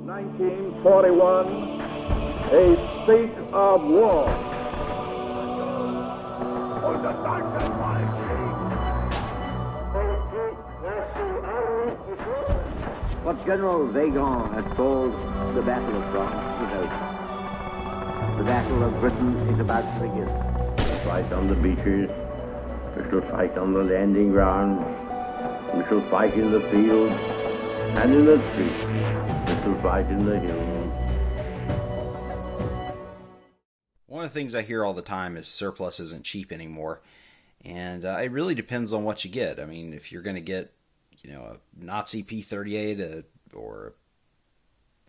1941, a state of war. What General Weygand had called the Battle of France was over. The Battle of Britain is about to begin. We shall fight on the beaches, we shall fight on the landing grounds, we shall fight in the fields and in the streets, we shall fight in the hills. One of the things I hear all the time is surplus isn't cheap anymore, and it really depends on what you get. I mean, if you're going to get, a Nazi P-38 or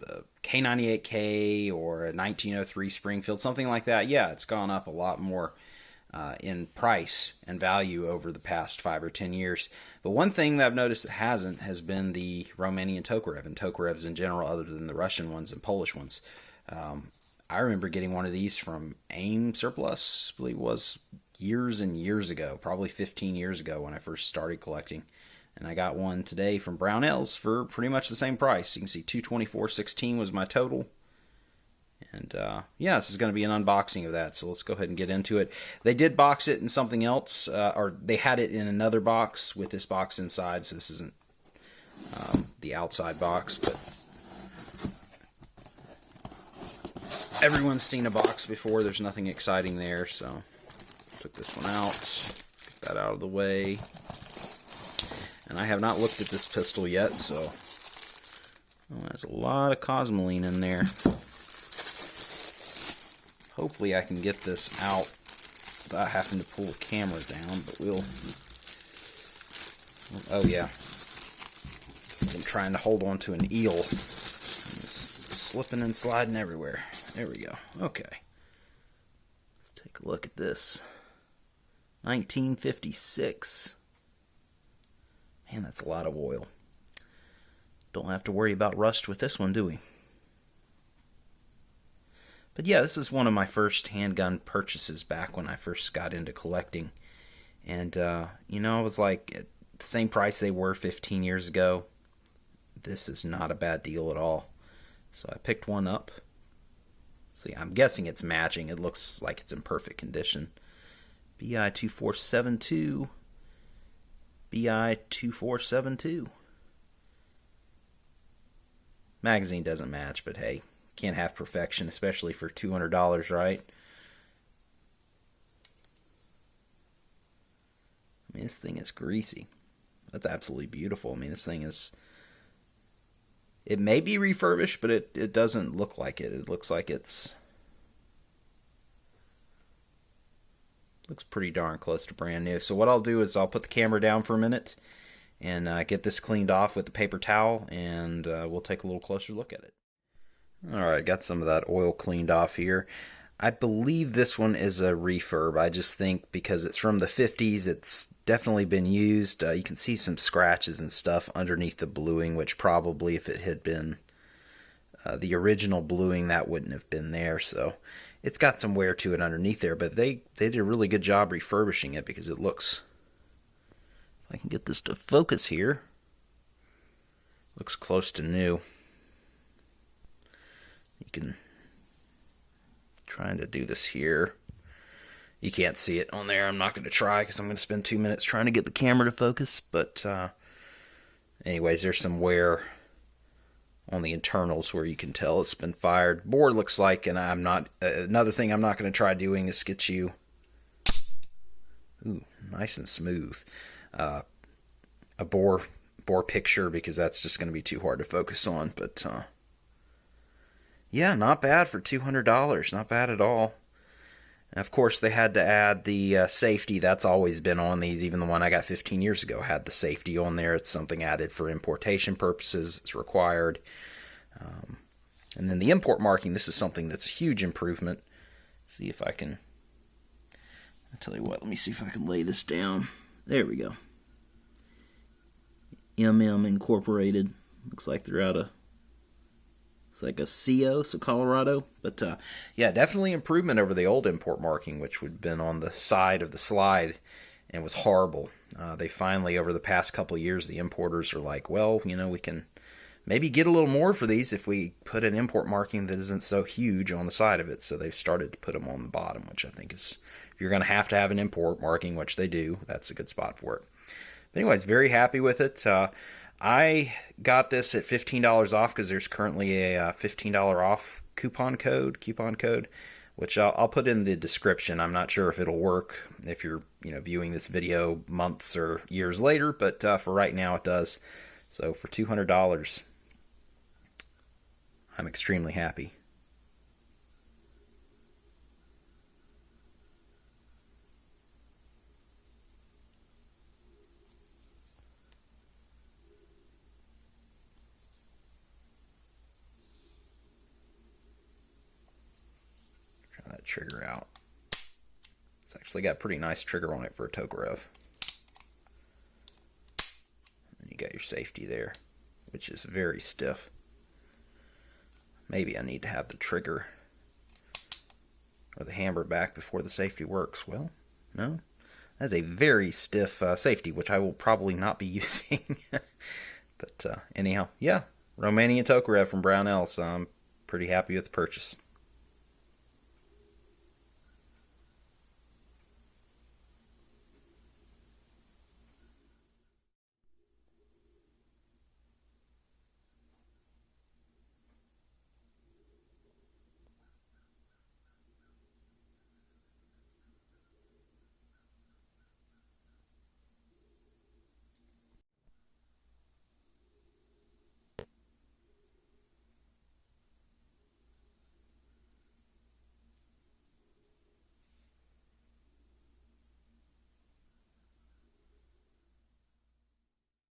the K-98K or a 1903 Springfield, something like that, yeah, it's gone up a lot more in price and value over the past 5 or 10 years. But one thing that I've noticed that hasn't has been the Romanian Tokarev, and Tokarevs in general, other than the Russian ones and Polish ones. I remember getting one of these from AIM Surplus, I believe it was years and years ago, probably 15 years ago when I first started collecting. And I got one today from Brownells for pretty much the same price. You can see $224.16 was my total. And yeah, this is going to be an unboxing of that, so let's go ahead and get into it. They did box it in something else, or they had it in another box with this box inside, so this isn't the outside box, but everyone's seen a box before. There's nothing exciting there, so took this one out, get that out of the way. And I have not looked at this pistol yet, so there's a lot of cosmoline in there. Hopefully I can get this out without having to pull the camera down, but we'll... Oh yeah. I'm trying to hold on to an eel. It's slipping and sliding everywhere. There we go. Okay. Let's take a look at this. 1956. Man, that's a lot of oil. Don't have to worry about rust with this one, do we? But yeah, this is one of my first handgun purchases back when I first got into collecting. And, I was like, at the same price they were 15 years ago. This is not a bad deal at all. So I picked one up. See, I'm guessing it's matching. It looks like it's in perfect condition. BI 2472. BI 2472. Magazine doesn't match, but hey, can't have perfection, especially for $200, right? I mean, this thing is greasy. That's absolutely beautiful. I mean, this thing is... It may be refurbished, but it doesn't look like it. It looks like it's... Looks pretty darn close to brand new. So what I'll do is I'll put the camera down for a minute and get this cleaned off with the paper towel, and we'll take a little closer look at it. Alright, got some of that oil cleaned off here. I believe this one is a refurb. I just think because it's from the 50s, it's definitely been used. You can see some scratches and stuff underneath the bluing, which probably if it had been the original bluing, that wouldn't have been there. So it's got some wear to it underneath there, but they did a really good job refurbishing it because it looks, if I can get this to focus here, looks close to new. You can, trying to do this here. You can't see it on there. I'm not going to try because I'm going to spend 2 minutes trying to get the camera to focus, but anyways, there's some wear on the internals where you can tell it's been fired. Bore looks like, and I'm not, another thing I'm not going to try doing is get you, ooh, nice and smooth, a bore picture, because that's just going to be too hard to focus on. But yeah, not bad for $200, not bad at all. And of course, they had to add the safety. That's always been on these. Even the one I got 15 years ago had the safety on there. It's something added for importation purposes. It's required. And then the import marking, this is something that's a huge improvement. See if I can... I'll tell you what, let me see if I can lay this down. There we go. MM Incorporated. Looks like they're out of... It's like a CO, so Colorado. But yeah, definitely improvement over the old import marking, which would have been on the side of the slide and was horrible. They finally, over the past couple of years, the importers are like, well, we can maybe get a little more for these if we put an import marking that isn't so huge on the side of it. So they've started to put them on the bottom, which I think is, if you're going to have an import marking, which they do, that's a good spot for it. But anyways, very happy with it. I got this at $15 off because there's currently a $15 off coupon code, which I'll put in the description. I'm not sure if it'll work if you're viewing this video months or years later, but for right now it does. So for $200, I'm extremely happy. That trigger out. It's actually got a pretty nice trigger on it for a Tokarev. And you got your safety there, which is very stiff. Maybe I need to have the trigger or the hammer back before the safety works. Well, no. That's a very stiff safety, which I will probably not be using. But anyhow, yeah. Romanian Tokarev from Brownells. I'm pretty happy with the purchase.